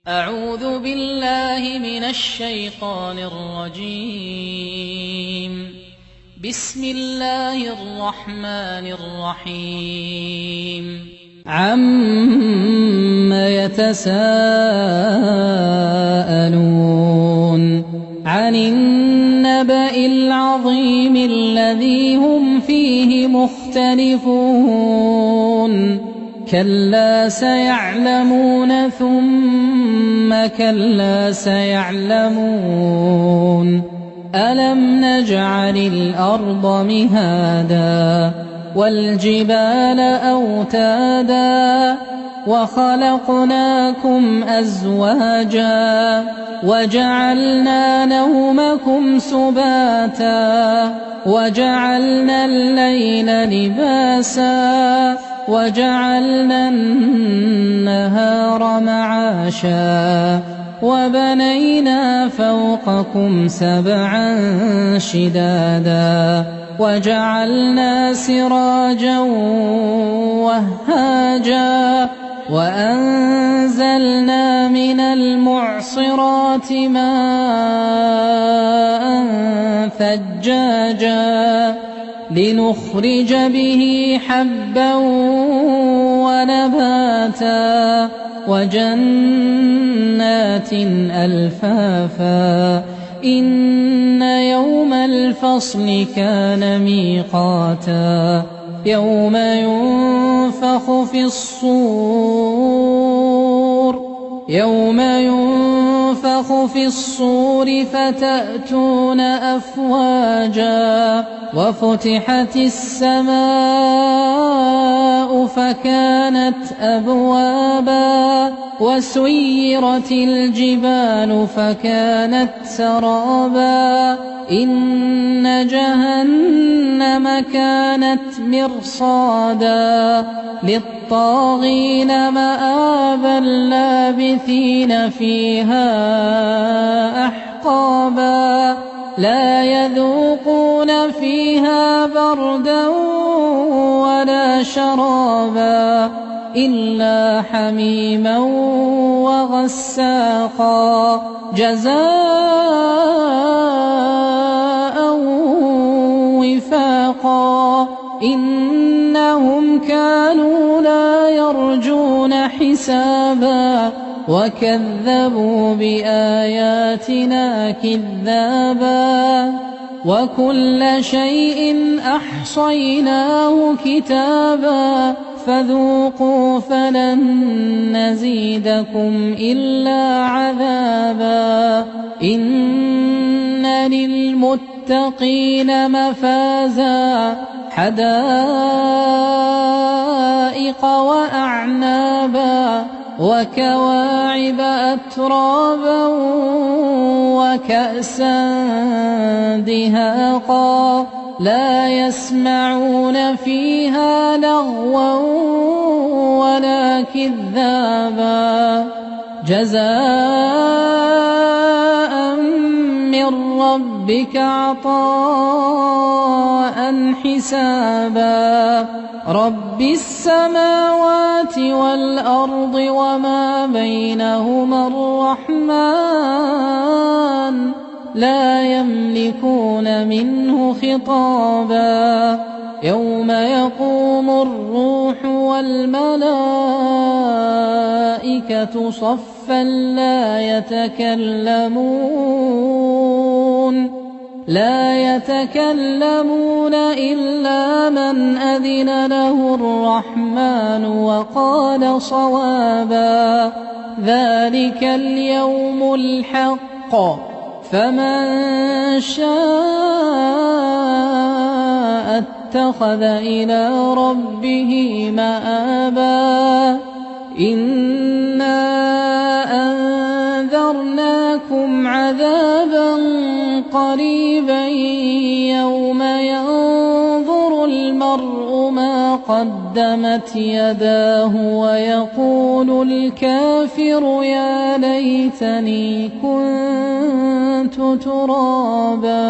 أعوذ بالله من الشيطان الرجيم. بسم الله الرحمن الرحيم. عَمَّ يتساءلون عن النبأ العظيم الذي هم فيه مختلفون كلا سيعلمون ثم كلا سيعلمون ألم نجعل الأرض مهادا والجبال أوتادا وخلقناكم أزواجا وجعلنا نومكم سباتا وجعلنا الليل لباسا وجعلنا النهار معاشا وبنينا فوقكم سبعا شدادا وجعلنا سراجا وهاجا وأنزلنا من المعصرات ماء ثجاجا لنخرج به حبا ونباتا وجنات ألفافا إن يوم الفصل كان ميقاتا يوم ينفخ في الصور فتأتون أفواجا وفتحت السماء فكانت أبوابا وسيرت الجبال فكانت سرابا إن جهنم كانت مرصادا للطاغين مآبا لابثين فيها أحقابا لا يذوقون فيها بردا ولا شرابا إلا حميما وغساقا جزاء وفاقا إنهم كانوا لا يرجون حسابا وكذبوا بآياتنا كذابا وكل شيء أحصيناه كتابا فذوقوا فلن نزيدكم إلا عذابا إن للمتقين مفازا حدائق وأعنابا وكواعب أترابا وكأسا دهاقا لا يسمعون فيها لغوا ولا كذابا جزاء من ربك عطاء حسابا رب السماوات والأرض وما بينهما الرحمن لا يملكون منه خطابا يوم يقوم الروح والملائكة صفا لا يتكلمون إلا من أذن له الرحمن وقال صوابا ذلك اليوم الحق فمن شاء اتخذ إلى ربه مآبا إنا أنذرناكم عذابا قريبا يوم ينظر المرء ما قدمت يداه ويقول الكافر يا ليتني كنت ترابا.